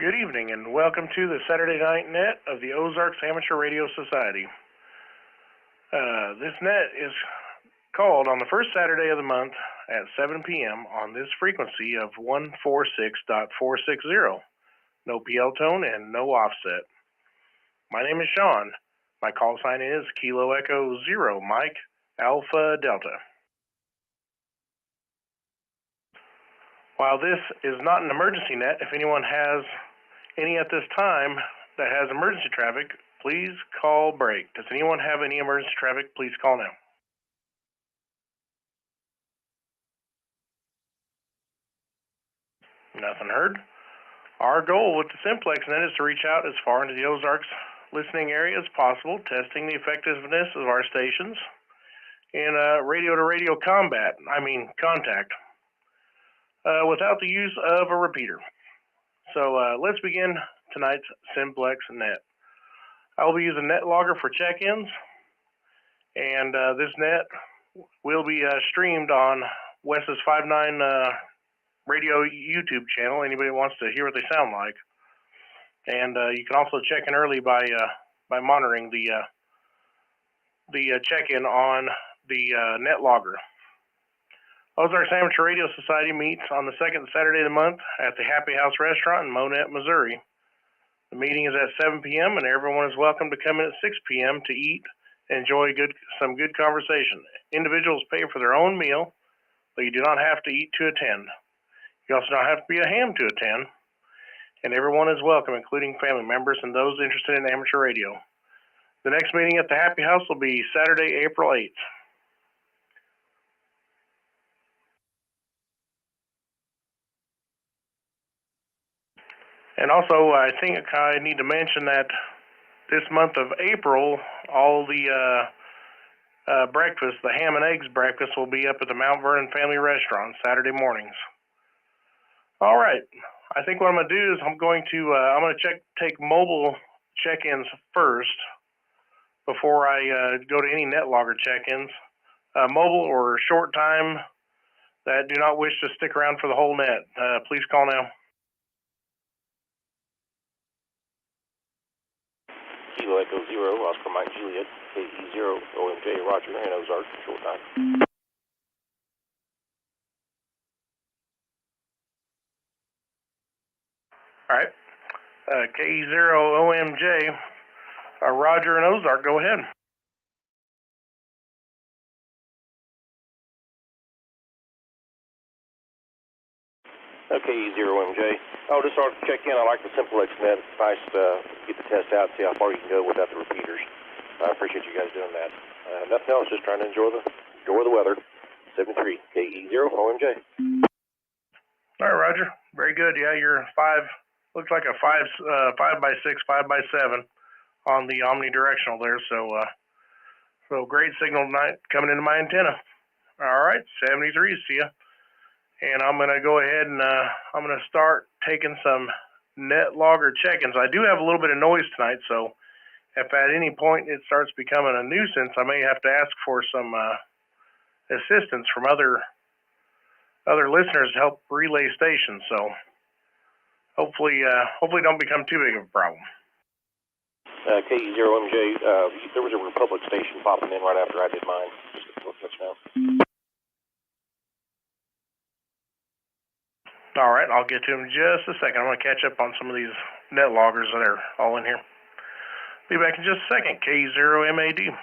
Good evening and welcome to the Saturday Night Net of the Ozarks Amateur Radio Society. This net is called on the first Saturday of the month at 7 p.m. on this frequency of 146.460. No PL tone and no offset. My name is Shaun. My call sign is Kilo Echo 0 Mike Alpha Delta. While this is not an emergency net, if anyone has any at this time that has emergency traffic, please call break. Does anyone have any emergency traffic? Please call now. Nothing heard. Our goal with the Simplex net is to reach out as far into the Ozarks listening area as possible, testing the effectiveness of our stations in radio-to-radio contact, without the use of a repeater. So let's begin tonight's Simplex net. I will be using NetLogger for check-ins, and this net will be streamed on Wes's 59 radio YouTube channel. Anybody who wants to hear what they sound like, and you can also check in early by monitoring the check-in on the NetLogger. Ozarks Amateur Radio Society meets on the second Saturday of the month at the Happy House Restaurant in Monette, Missouri. The meeting is at 7 p.m. and everyone is welcome to come in at 6 p.m. to eat and enjoy some good conversation. Individuals pay for their own meal, but you do not have to eat to attend. You also don't have to be a ham to attend, and everyone is welcome, including family members and those interested in amateur radio. The next meeting at the Happy House will be Saturday, April 8th. And also, I think I need to mention that this month of April, all the breakfast, the ham and eggs breakfast, will be up at the Mount Vernon Family Restaurant Saturday mornings. All right, I think what I'm going to do is I'm going to take mobile check-ins first before I go to any NetLogger check-ins. Mobile or short time that do not wish to stick around for the whole net, please call now. Kilo Echo 0, Oscar Mike Juliet, KE0, OMJ, Roger, and Ozark, short time. All right, KE0, OMJ, Roger and Ozark, go ahead. KE0, MJ. Oh, just started to check in. I like the Simplex net. It's nice to get the test out, see how far you can go without the repeaters. I appreciate you guys doing that. Nothing else, just trying to enjoy the weather. 73, KE0, OMJ. All right, Roger. Very good. Yeah, you're looks like a 5 by 6, 5 by 7 on the omnidirectional there. So great signal tonight coming into my antenna. All right, 73, see ya. And I'm going to go ahead and I'm going to start taking some NetLogger check-ins. I do have a little bit of noise tonight, so if at any point it starts becoming a nuisance, I may have to ask for some assistance from other listeners to help relay stations. So hopefully don't become too big of a problem. KE0MJ, there was a Republic station popping in right after I did mine. Just let you know. All right, I'll get to them in just a second. I'm going to catch up on some of these NetLoggers that are all in here. Be back in just a second. KE0MAD.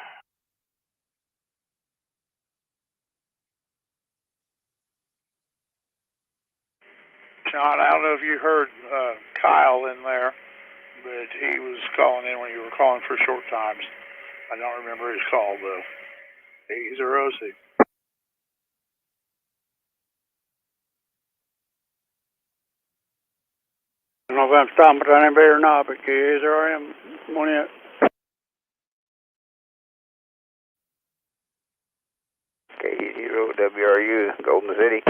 Shaun, I don't know if you heard Kyle in there, but he was calling in when you were calling for short times. I don't remember his call, though. He's a Rosie. I don't know if I'm stopping at anybody or not, but KE0M, morning. KE0WRU, Golden City.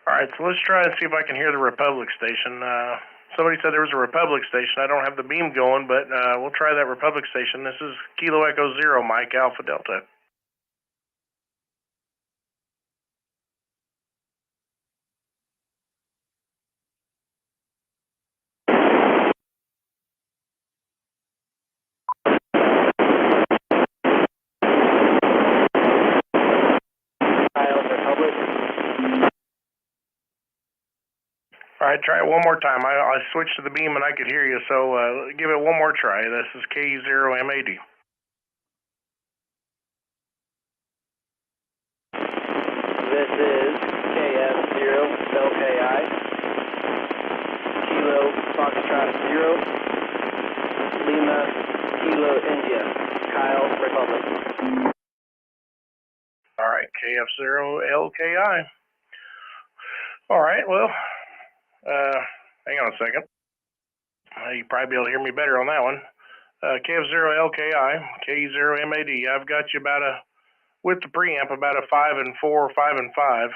All right, so let's try and see if I can hear the Republic station. Somebody said there was a Republic station. I don't have the beam going, but we'll try that Republic station. This is Kilo Echo Zero, Mike Alpha Delta. All right, try it one more time. I switched to the beam and I could hear you, so give it one more try. This is KE0MAD. This is KF0LKI, Kilo Foxtrot 0, Lima Kilo India, Kyle Republic. All right, KF0LKI. All right, well, hang on a second. You'll probably be able to hear me better on that one. KF0LKI, KE0MAD. I've got you with the preamp, about a 5 and 4, 5 and 5.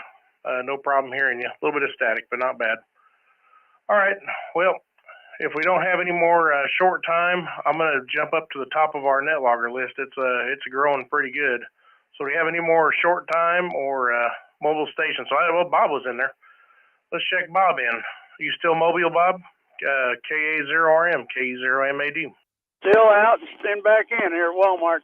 No problem hearing you. A little bit of static, but not bad. All right, well, if we don't have any more short time, I'm going to jump up to the top of our net logger list. It's growing pretty good. So do we have any more short time or mobile stations? So well, Bob was in there. Let's check Bob in. Are you still mobile, Bob? KA0RM, KE0MAD. Still out and back in here at Walmart.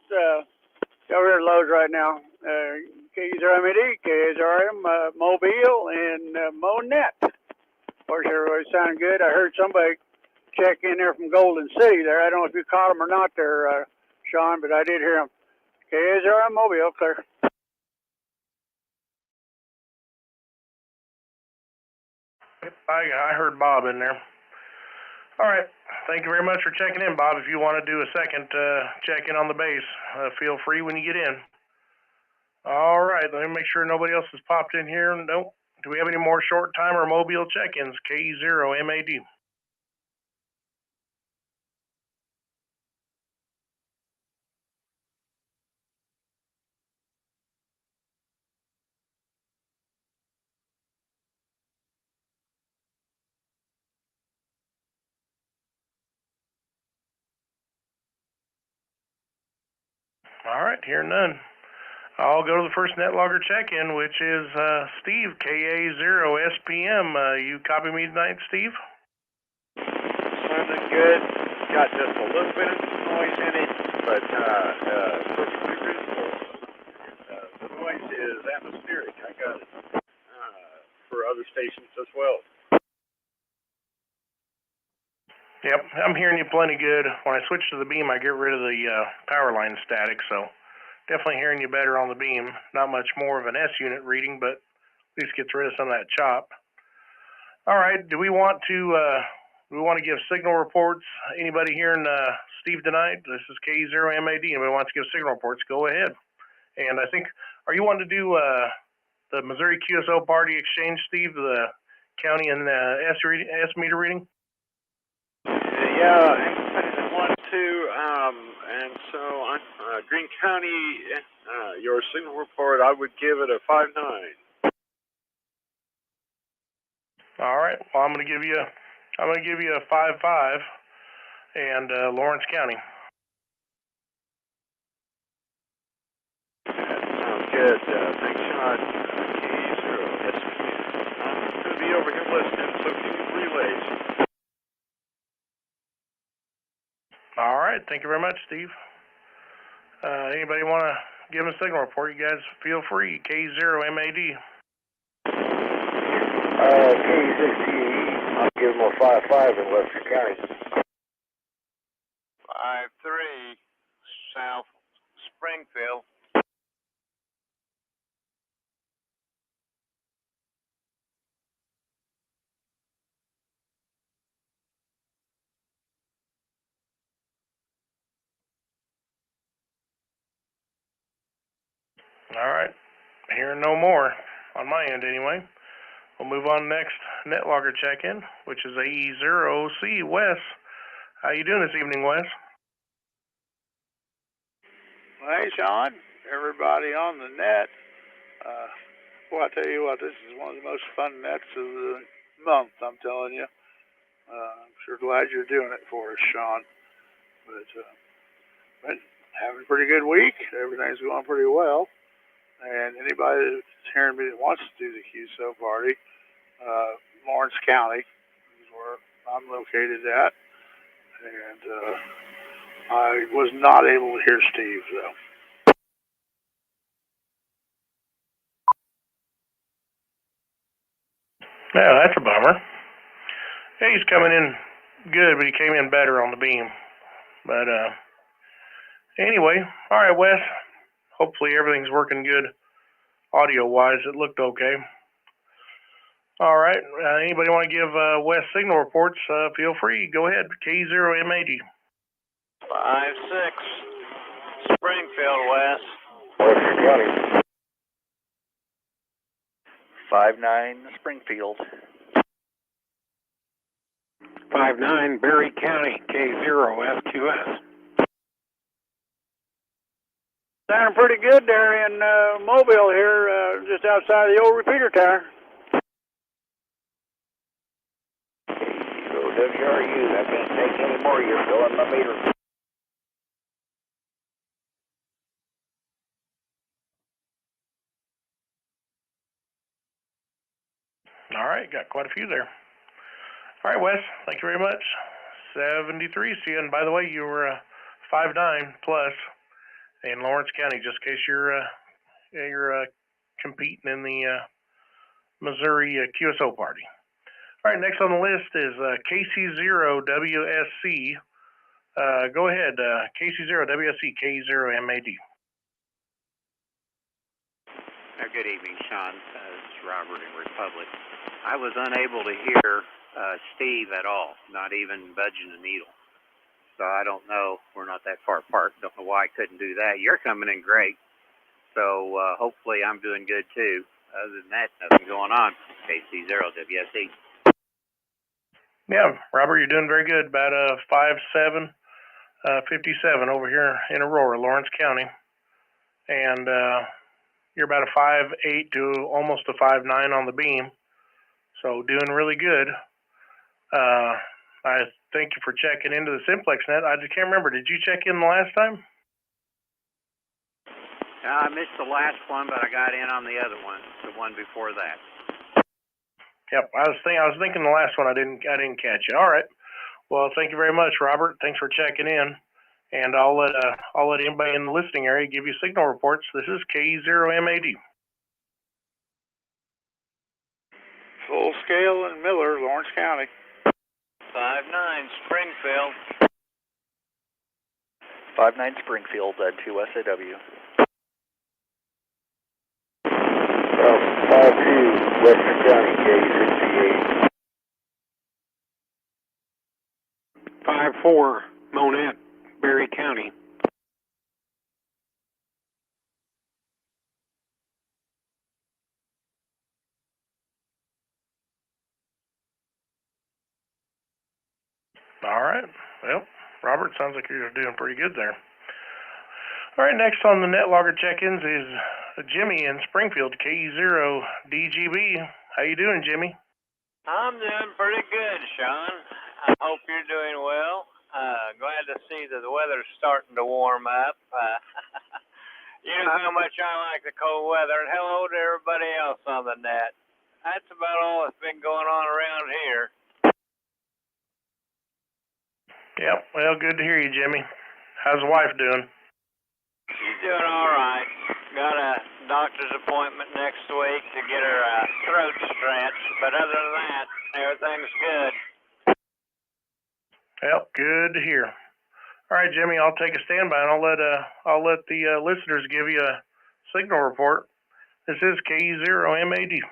Over here at Lowe's right now. KE0MAD, KA0RM, Mobile, and MoNet. Of course, everybody's sounding good. I heard somebody check in there from Golden City there. I don't know if you caught them or not there, Shaun, but I did hear them. KA0RM, Mobile, clear. Yep, I heard Bob in there. All right. Thank you very much for checking in, Bob. If you want to do a second check-in on the base, feel free when you get in. All right. Let me make sure nobody else has popped in here. Nope. Do we have any more short-time or mobile check-ins? KE0MAD. All right. Hear none. I'll go to the first net logger check-in, which is Steve, KA0SPM. You copy me tonight, Steve? Sounding good. Got just a little bit of noise in it, but perfectly reasonable. The noise is atmospheric. I got it for other stations as well. Yep, I'm hearing you plenty good. When I switch to the beam, I get rid of the power line static, so definitely hearing you better on the beam. Not much more of an S unit reading, but at least gets rid of some of that chop. All right, do we want to give signal reports? Anybody hearing Steve tonight? This is KE0MAD. Anybody wants to give signal reports, go ahead. And I think, are you wanting to do the Missouri QSO party exchange, Steve, the county and S meter reading? Yeah, I want to, and so on Greene County, your signal report, I would give it a 5.9. All right. Well, I'm going to give you a 5.5, and Lawrence County. That sounds good. Thanks, Shaun. KE0. I'm going to be over here listening, so can you relays? All right. Thank you very much, Steve. Anybody want to give a signal report? You guys feel free. KE0MAD. KE6TE, I'll give them a 5.5 in Western County. 5.3, South Springfield. All right. Hearing no more on my end anyway. We'll move on next net logger check-in, which is AE0C, Wes. How you doing this evening, Wes? Hey, Shaun, everybody on the net. Well, I tell you what, this is one of the most fun nets of the month, I'm telling you. I'm sure glad you're doing it for us, Shaun. But having a pretty good week. Everything's going pretty well. And anybody that's hearing me that wants to do the QSO party, Lawrence County is where I'm located at. And I was not able to hear Steve, though. Yeah, that's a bummer. Yeah, he's coming in good, but he came in better on the beam. But anyway, all right, Wes. Hopefully everything's working good audio-wise. It looked okay. All right. Anybody want to give Wes signal reports? Feel free. Go ahead. KE0MAD. 5-6, Springfield, Wes. Western County. 5-9, Springfield. 5-9, Berry County, K0SQS. Sounding pretty good there in Mobile here, just outside the old repeater tower. So WRU, I can't take any more. You're filling my meter. All right. Got quite a few there. All right, Wes. Thank you very much. 73. See you. And by the way, you were 5-9 plus in Lawrence County, just in case you're competing in the Missouri QSO party. All right, next on the list is KC0WSC. Go ahead, KC0WSC, K0MAD. Good evening, Shaun. This is Robert in Republic. I was unable to hear Steve at all, not even budging the needle. So I don't know. We're not that far apart. Don't know why I couldn't do that. You're coming in great. So hopefully I'm doing good too. Other than that, nothing going on. KC0WSC. Yeah, Robert, you're doing very good. About 5'7", 57 over here in Aurora, Lawrence County. And you're about a 5'8" to almost a 5'9" on the beam. So doing really good. I thank you for checking into the Simplex net. I just can't remember. Did you check in the last time? I missed the last one, but I got in on the other one, the one before that. Yep, I was thinking the last one I didn't catch you. All right. Well, thank you very much, Robert. Thanks for checking in. And I'll let anybody in the listening area give you signal reports. This is KE0MAD. Full scale in Miller, Lawrence County. 5-9, Springfield. 5-9, Springfield, 2SAW. 5-2, Western County, K68. 5-4, Monette, Berry County. All right. Well, Robert, sounds like you're doing pretty good there. All right, next on the net logger check-ins is Jimmy in Springfield, KE0DGB. How you doing, Jimmy? I'm doing pretty good, Shaun. I hope you're doing well. Glad to see that the weather's starting to warm up. You know how much I like the cold weather, and hello to everybody else on the net. That's about all that's been going on around here. Yep, well, good to hear you, Jimmy. How's the wife doing? She's doing all right. Got a doctor's appointment next week to get her throat stretched, but other than that, everything's good. Yep, good to hear. All right, Jimmy, I'll take a standby and I'll let the listeners give you a signal report. This is KE0MAD.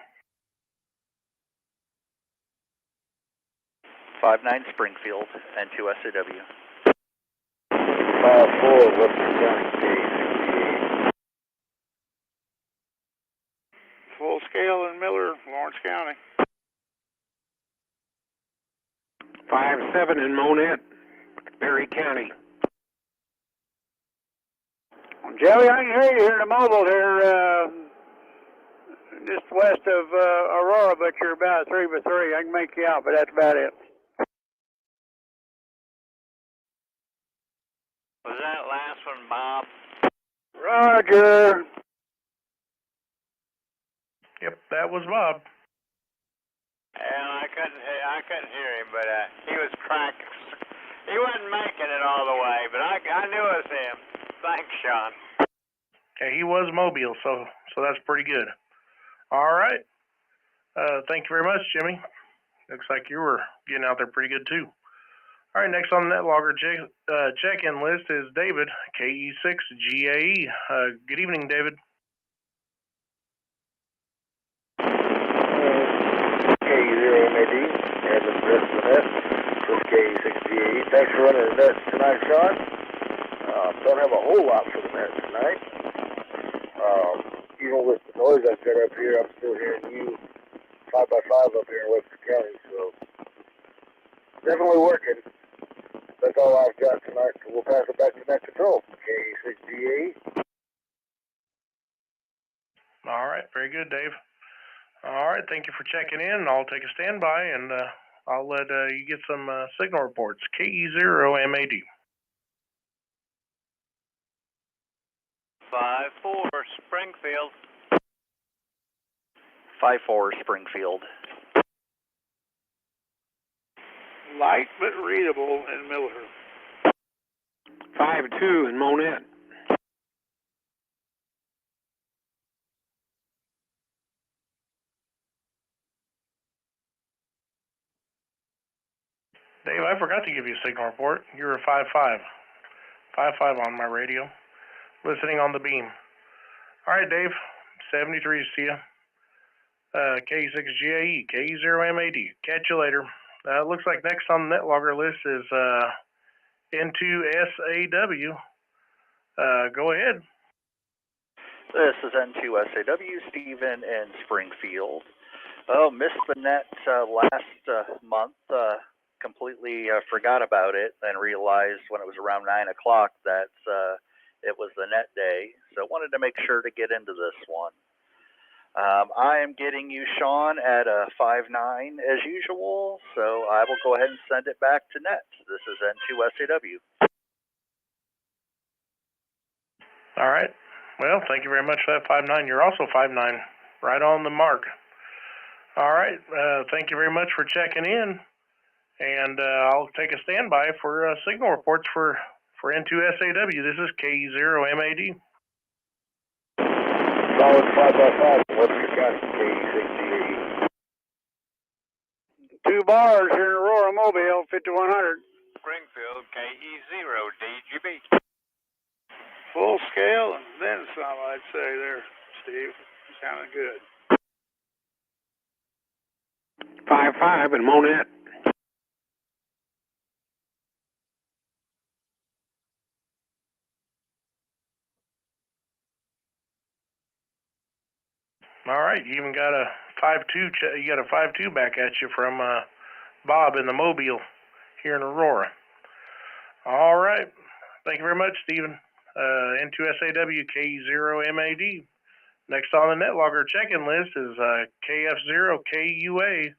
5-9, Springfield, 2SAW. 5-4, Western County, K68. Full scale in Miller, Lawrence County. 5-7 in Monette, Berry County. Joey, I can hear you here in the Mobile here. just west of Aurora, but you're about 3 by 3. I can make you out, but that's about it. Was that last one Bob? Roger. Yep, that was Bob. And I couldn't hear him, but he was cracking. He wasn't making it all the way, but I knew it was him. Thanks, Shaun. Yeah, he was Mobile, so that's pretty good. All right. Thank you very much, Jimmy. Looks like you were getting out there pretty good too. All right, next on the net logger check-in list is David, KE0MAD. Good evening, David. KE0MAD, and the rest of the net. This KE6GAE. Thanks for running the net tonight, Shaun. Don't have a whole lot for the net tonight. Even with the noise I've got up here, I'm still hearing you 5x5 up here in Webster County, so definitely working. That's all I've got tonight, so we'll pass it back to net control. KE6GAE. All right, very good, Dave. All right, thank you for checking in. I'll take a standby, and I'll let you get some signal reports. KE0MAD. 5-4 Springfield. 5-4 Springfield. Light but readable in Miller. 5-2 in Monette. Dave, I forgot to give you a signal report. You were 5-5. 5-5 on my radio. Listening on the beam. All right, Dave. 73 to see you. KE6GAE, KE0MAD. Catch you later. Looks like next on the net logger list is N2SAW. Go ahead. This is N2SAW, Stephen in Springfield. Oh, missed the net last month. Completely forgot about it and realized when it was around 9 o'clock that it was the net day. So wanted to make sure to get into this one. I am getting you, Shaun, at a 5-9 as usual, so I will go ahead and send it back to net. This is N2SAW. All right. Well, thank you very much for that 5-9. You're also 5-9, right on the mark. All right. Thank you very much for checking in, and I'll take a standby for signal reports for N2SAW. This is KE0MAD. Solid 5x5 in Webster County, KE6GAE. 2 bars here in Aurora, Mobile, 5100. Springfield, KE0DGB. Full scale and then some, I'd say there, Steve. Sounding good. 5-5 in Monette. All right, you even got a 5-2. You got a 5-2 back at you from Bob in the Mobile here in Aurora. All right, thank you very much, Stephen. N2SAW, KE0MAD. Next on the net logger check-in list is KF0KUA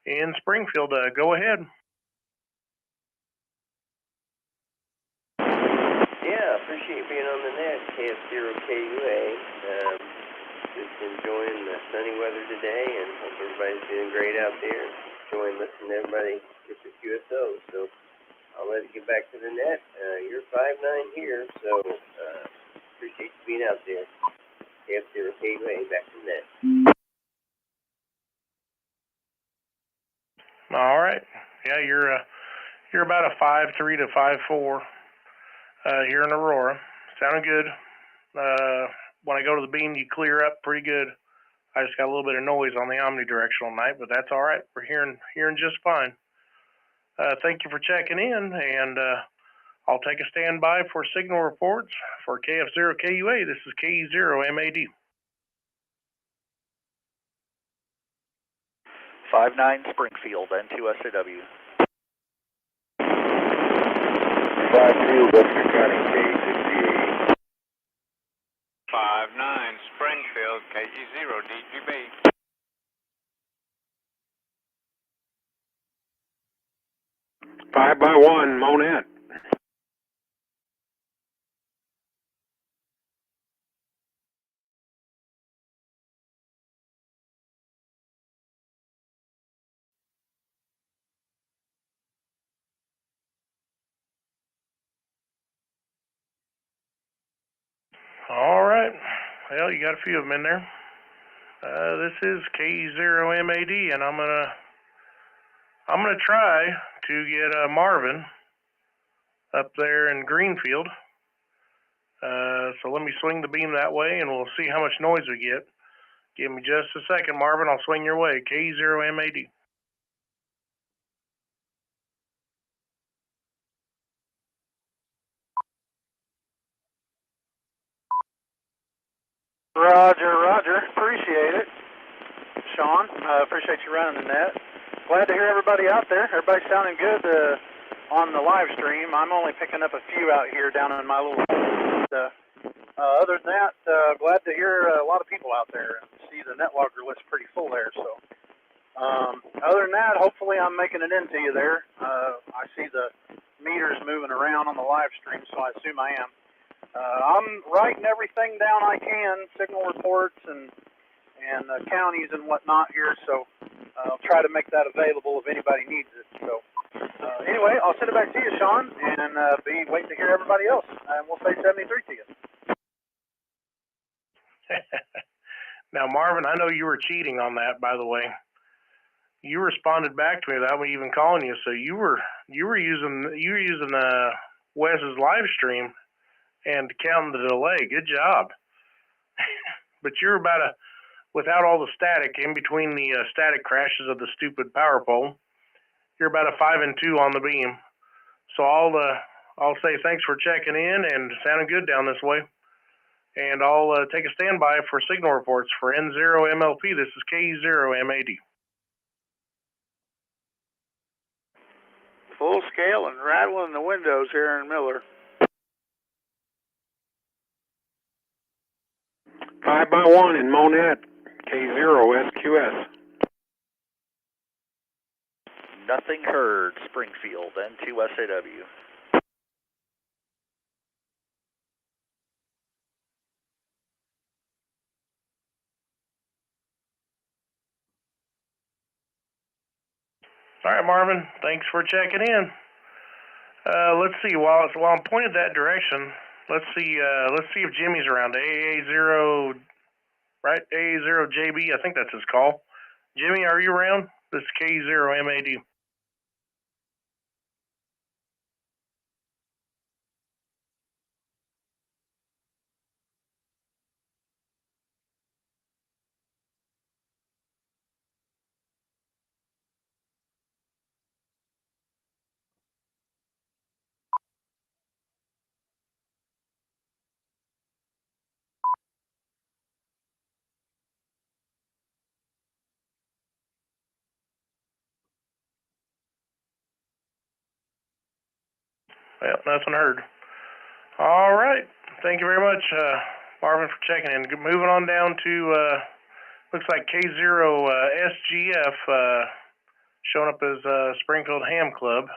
in Springfield. Go ahead. Yeah, appreciate being on the net, KF0KUA. Just enjoying the sunny weather today, and hope everybody's doing great out there. Enjoying listening to everybody get the QSO. So I'll let it get back to the net. You're 5-9 here, so appreciate you being out there. KF0KUA, back to the net. All right. Yeah, you're about a 5-3 to 5-4 here in Aurora. Sounding good. When I go to the beam, you clear up pretty good. I just got a little bit of noise on the omnidirectional night, but that's all right. We're hearing just fine. Thank you for checking in, and I'll take a standby for signal reports for KF0KUA. This is KE0MAD. 5-9 Springfield, N2SAW. 5-2 Webster County, KE6GAE. 5-9 Springfield, KE0 DGB. 5x1, Monette. All right. Well, you got a few of them in there. This is KE0MAD, and I'm gonna try to get Marvin up there in Greenfield. So let me swing the beam that way, and we'll see how much noise we get. Give me just a second, Marvin. I'll swing your way. KE0MAD. Roger, Roger. Appreciate it. Shaun, appreciate you running the net. Glad to hear everybody out there. Everybody's sounding good on the live stream. I'm only picking up a few out here down in my little... other than that, glad to hear a lot of people out there and see the net logger list pretty full there. So, other than that, hopefully I'm making it into you there. I see the meters moving around on the live stream, so I assume I am. I'm writing everything down I can, signal reports and counties and whatnot here, so I'll try to make that available if anybody needs it. So anyway, I'll send it back to you, Shaun, and be waiting to hear everybody else. And we'll say 73 to you. Now, Marvin, I know you were cheating on that, by the way. You responded back to me without me even calling you, so you were using Wes's live stream and counting the delay. Good job. But you're without all the static in between the static crashes of the stupid power pole, you're about a 5 and 2 on the beam. So I'll say thanks for checking in and sounding good down this way. And I'll take a standby for signal reports for N0 MLP. This is KE0MAD. Full scale and rattling the windows here in Miller. 5x1 in Monette. K0 SQS. Nothing heard, Springfield, N2 SAW. All right, Marvin. Thanks for checking in. Let's see. While I'm pointed that direction, let's see if Jimmy's around. AA0, right? AA0JB. I think that's his call. Jimmy, are you around? This is KE0MAD. Well, nothing heard. All right. Thank you very much, Marvin, for checking in. Moving on down to, looks like K0SGF showing up as Springfield Ham Club.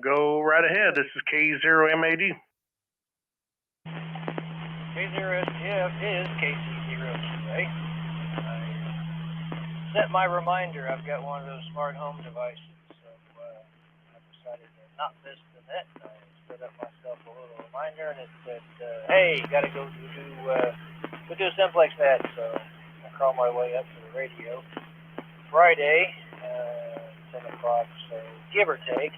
Go right ahead. This is KE0MAD. K0SGF is KC0 today. I set my reminder. I've got one of those smart home devices, so I decided to not miss the net. I set up myself a little reminder, and it said, "Hey, got to go do a simplex net." So I crawled my way up to the radio. Friday, 10 o'clock, so give or take.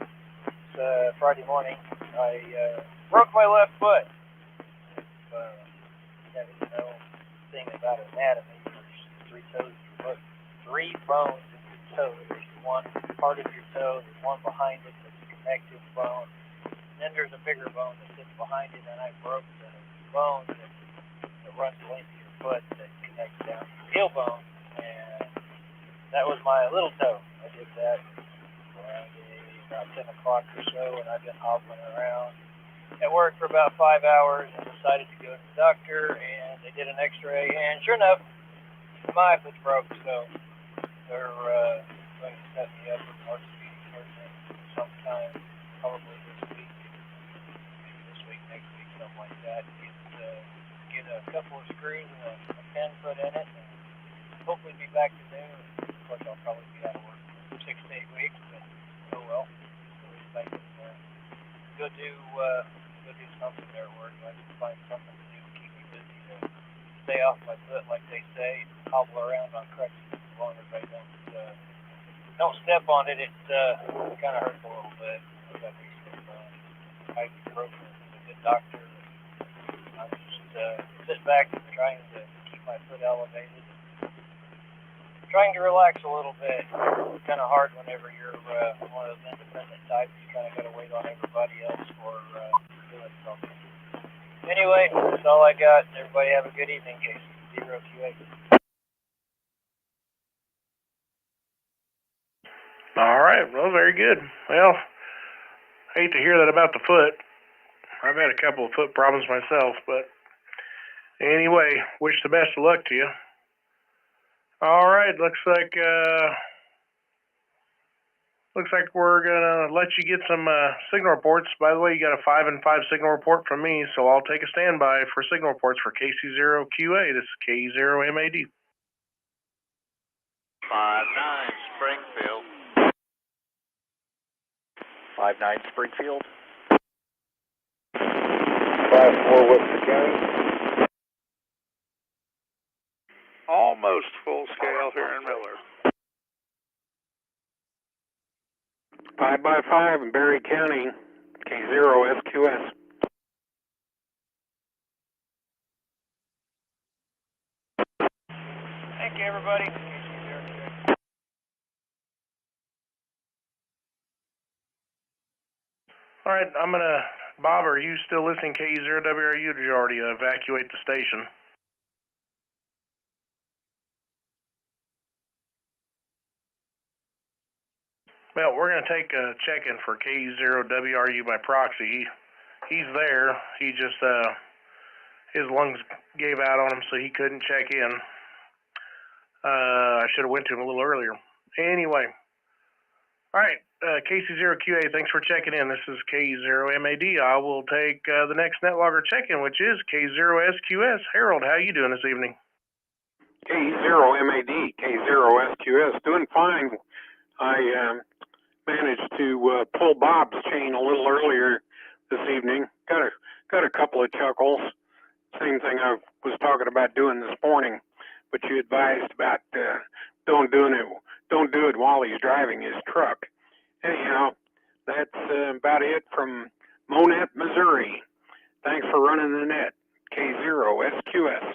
It's Friday morning. I broke my left foot. You don't know anything about anatomy. There's 3 toes in your foot, 3 bones in your toe. There's one part of your toe, there's one behind it that's a connective bone. And then there's a bigger bone that sits behind it, and I broke the bone that runs the length of your foot that connects down to your heel bone. And that was my little toe. I did that around about 10 o'clock or so, and I've been hobbling around at work for about 5 hours and decided to go to the doctor and and they did an X-ray, and sure enough, my foot's broke, so they're going to set me up with an orthopedic surgeon sometime, probably this week, next week, something like that. Get a couple of screws and a pin put in it, and hopefully be back to noon. Of course, I'll probably be out of work for 6 to 8 weeks, but oh well. At least I can go do something there at work. I can find something to do to keep me busy to stay off my foot, like they say, and hobble around on crutches as long as I don't step on it. It kind of hurts a little bit. I've got to do some ibuprofen from a good doctor. I'm just sitting back and trying to keep my foot elevated, trying to relax a little bit. It's kind of hard whenever you're one of those independent types. You kind of got to wait on everybody else for doing something. Anyway, that's all I got. Everybody have a good evening, KC0QA. All right, well, very good. Well, hate to hear that about the foot. I've had a couple of foot problems myself, but anyway, wish the best of luck to you. All right, looks like we're gonna let you get some signal reports. By the way, you got a 5 and 5 signal report from me, so I'll take a standby for signal reports for KC0QA. This is KE0MAD. 59 Springfield. 59 Springfield. 54 Webster County. Almost full scale here in Miller. 5x5 in Berry County, K0SQS. Thank you, everybody. All right, Bob, are you still listening KE0WRU, or did you already evacuate the station? Well, we're going to take a check-in for KE0WRU by proxy. He's there. He just, his lungs gave out on him, so he couldn't check in. I should have went to him a little earlier. Anyway. All right, KC0QA, thanks for checking in. This is KE0MAD. I will take the next NetLogger check-in, which is K0SQS. Harold, how you doing this evening? K0MAD, K0SQS, doing fine. I managed to pull Bob's chain a little earlier this evening. Got a couple of chuckles. Same thing I was talking about doing this morning, but you advised about don't do it while he's driving his truck. Anyhow, that's about it from Monette, Missouri. Thanks for running the net. K0SQS.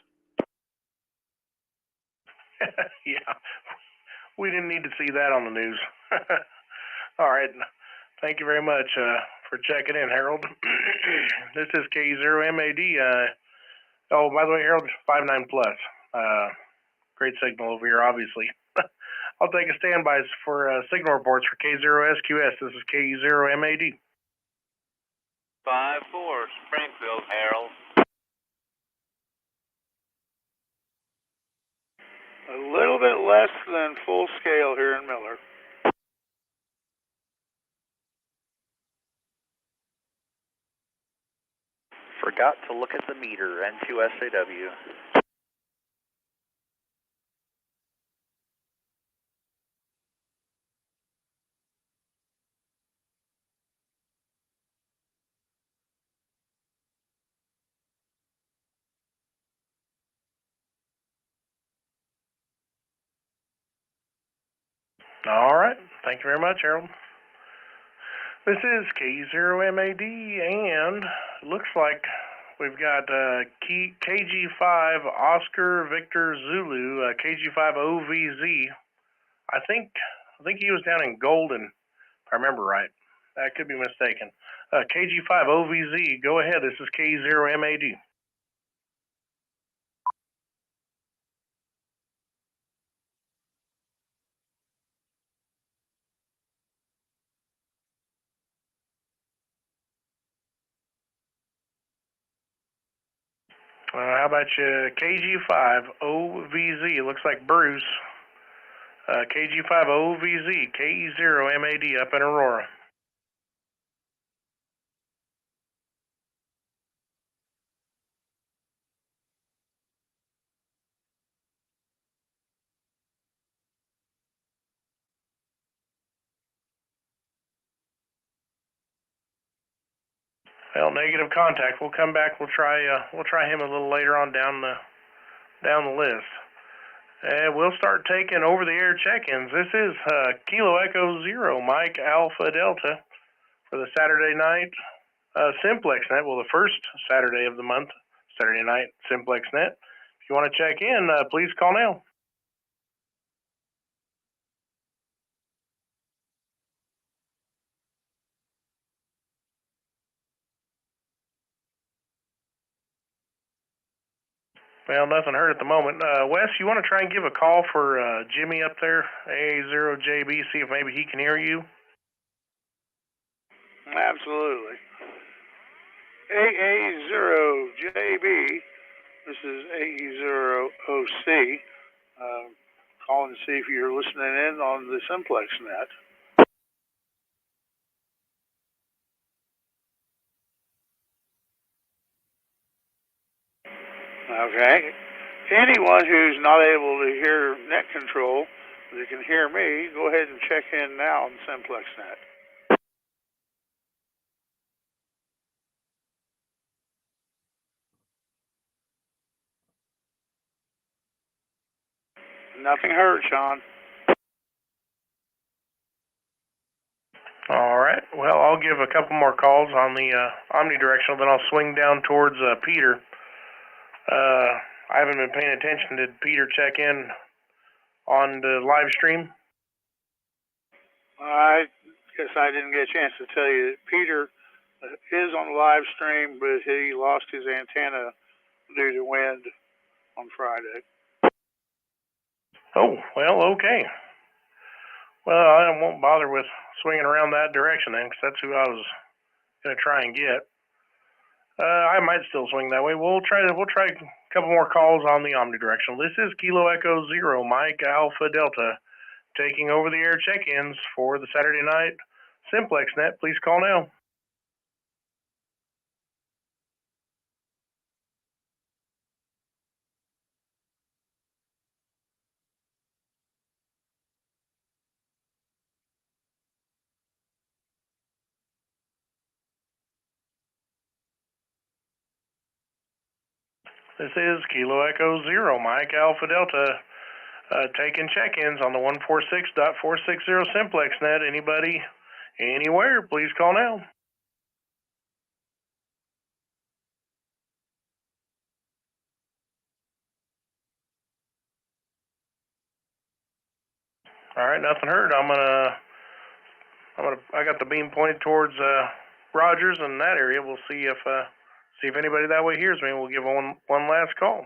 Yeah, we didn't need to see that on the news. All right, thank you very much for checking in, Harold. This is KE0MAD. Oh, by the way, Harold, 59 plus. Great signal over here, obviously. I'll take a standby for signal reports for K0SQS. This is KE0MAD. 54 Springfield, Harold. A little bit less than full scale here in Miller. Forgot to look at the meter, N2SAW. All right. Thank you very much, Harold. This is KE0MAD, and it looks like we've got KG5 Oscar Victor Zulu, KG5 OVZ. I think he was down in Golden, if I remember right. I could be mistaken. KG5 OVZ, go ahead. This is KE0MAD. How about you, KG5OVZ? Looks like Bruce. KG5OVZ, KE0MAD up in Aurora. Well, negative contact. We'll come back. We'll try him a little later on down the list. We'll start taking over-the-air check-ins. This is Kilo Echo Zero, Mike Alpha Delta for the Saturday night Simplex Net. Well, the first Saturday of the month, Saturday night Simplex Net. If you want to check in, please call now. Well, nothing heard at the moment. Wes, you want to try and give a call for Jimmy up there, AA0JB, see if maybe he can hear you? Absolutely. AA0JB, this is AE0OC, calling to see if you're listening in on the Simplex Net. Okay. Anyone who's not able to hear net control, that can hear me, go ahead and check in now on Simplex Net. Nothing heard, Shaun. All right. Well, I'll give a couple more calls on the omnidirectional, then I'll swing down towards Peter. I haven't been paying attention. Did Peter check in on the live stream? I guess I didn't get a chance to tell you that Peter is on the live stream, but he lost his antenna due to wind on Friday. Oh, well, okay. Well, I won't bother with swinging around that direction then, because that's who I was going to try and get. I might still swing that way. We'll try a couple more calls on the omnidirectional. This is Kilo Echo Zero, Mike Alpha Delta, taking over the air check-ins for the Saturday night Simplex Net. Please call now. This is Kilo Echo Zero, Mike Alpha Delta, taking check-ins on the 146.460 Simplex Net. Anybody, anywhere, please call now. All right, nothing heard. I got the beam pointed towards Rogers in that area. We'll see if anybody that way hears me. We'll give one last call.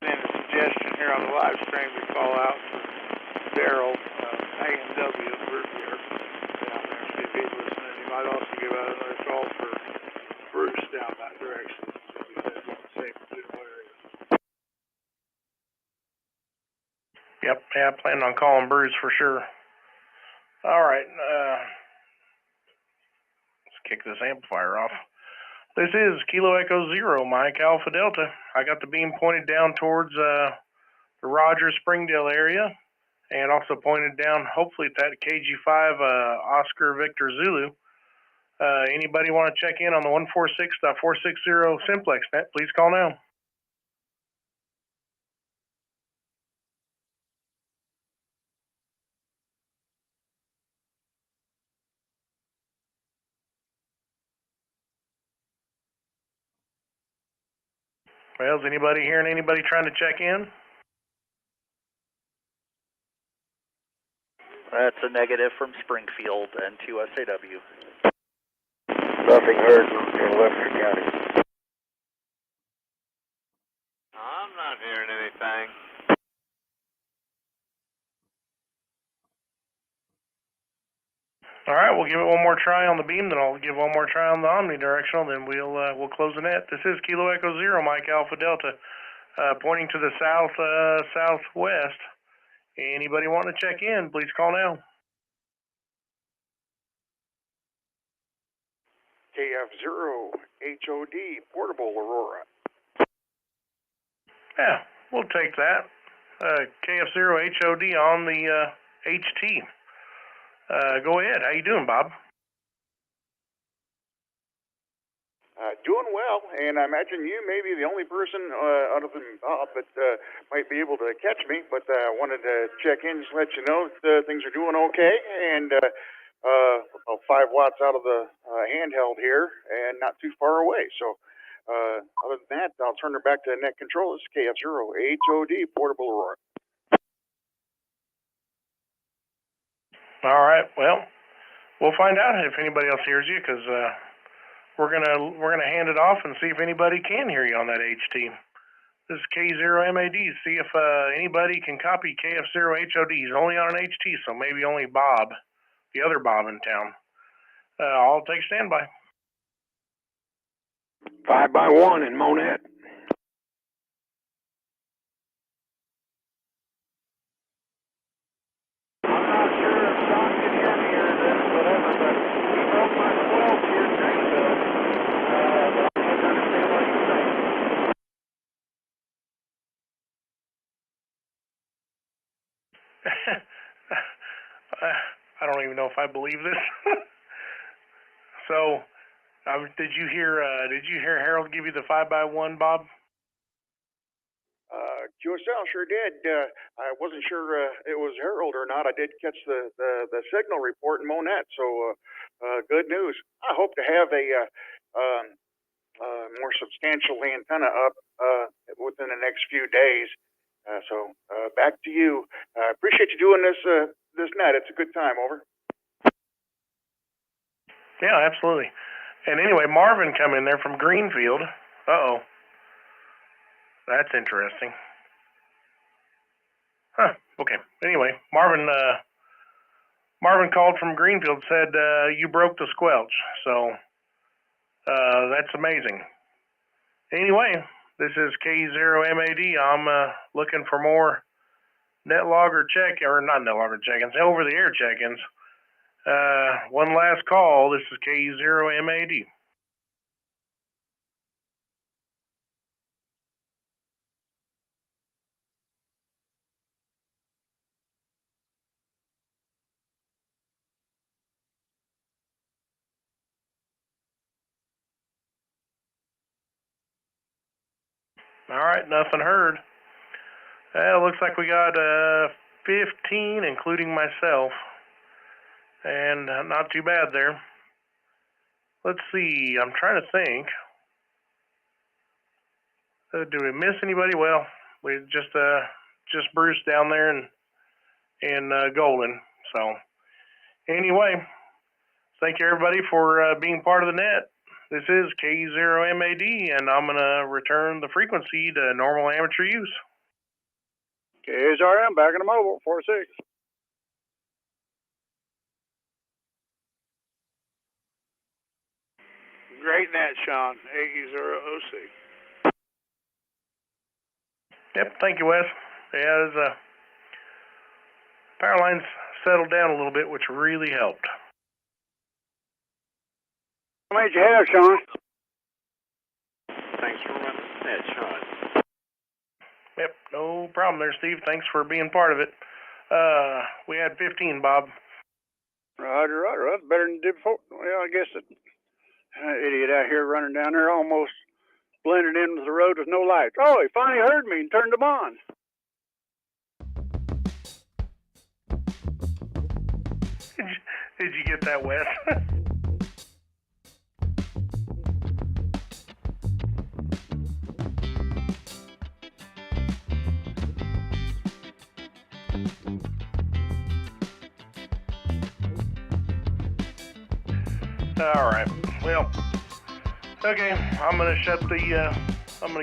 And a suggestion here on the live stream to call out for Daryl, A&W at Berthier down there, see if he's listening. He might also give out another call for Bruce down that direction, since he says it's the same general area. Yep, yeah, I plan on calling Bruce for sure. All right, let's kick this amplifier off. This is Kilo Echo Zero, Mike Alpha Delta. I got the beam pointed down towards the Rogers Springdale area, and also pointed down, hopefully, at that KG5 Oscar Victor Zulu. Anybody want to check in on the 146.460 Simplex Net? Please call now. Well, is anybody hearing anybody trying to check in? That's a negative from Springfield and 2SAW. Nothing heard in Webster County. I'm not hearing anything. All right, we'll give it one more try on the beam, then I'll give one more try on the omnidirectional, then we'll close the net. This is Kilo Echo Zero, Mike Alpha Delta, pointing to the southwest. Anybody want to check in, please call now. KF0 HOD Portable Aurora. Yeah, we'll take that. KF0 HOD on the HT. Go ahead. How you doing, Bob? Doing well, and I imagine you may be the only person other than Bob that might be able to catch me, but I wanted to check in, just let you know that things are doing okay, and about 5 watts out of the handheld here, and not too far away. So other than that, I'll turn it back to net control. This is KF0 HOD Portable Aurora. All right. Well, we'll find out if anybody else hears you, because we're gonna hand it off and see if anybody can hear you on that HT. This is KE0MAD. See if anybody can copy KF0 HOD. He's only on an HT, so maybe only Bob, the other Bob in town. I'll take standby. 5x1 in Monette. I don't even know if I believe this. So, did you hear Harold give you the 5x1, Bob? QSL sure did. I wasn't sure it was Harold or not. I did catch the signal report in Monette, so good news. I hope to have a more substantial antenna up within the next few days. So back to you. I appreciate you doing this net. It's a good time. Over. Yeah, absolutely. And anyway, Marvin come in there from Greenfield. Uh-oh. That's interesting. Huh, okay. Anyway, Marvin called from Greenfield, said you broke the squelch. So that's amazing. Anyway, this is KE0MAD. I'm looking for more net logger not net logger check-ins, over the air check-ins. One last call. This is KE0MAD. All right, nothing heard. It looks like we got 15, including myself, and not too bad there. Let's see. I'm trying to think. Do we miss anybody? Well, we just Bruce down there in Golden. So anyway, thank you everybody for being part of the net. This is KE0MAD, and I'm gonna return the frequency to normal amateur use. KHRM back in the mobile 46. Great net, Shaun. KE0OC. Yep, thank you, Wes. Yeah, power lines settled down a little bit, which really helped. How many did you have, Shaun? Thanks for running the net, Shaun. Yep, no problem there, Steve. Thanks for being part of it. We had 15, Bob. Roger. That's better than it did before. Well, I guess that idiot out here running down there almost blended into the road with no lights. Oh, he finally heard me and turned them on. Did you get that, Wes? All right. Well, okay. I'm gonna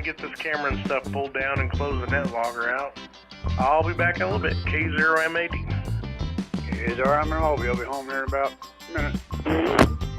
get this camera and stuff pulled down and close the net logger out. I'll be back in a little bit. KE0MAD. KE0MAD, I'm in Mobile. I'll be home here in about a minute.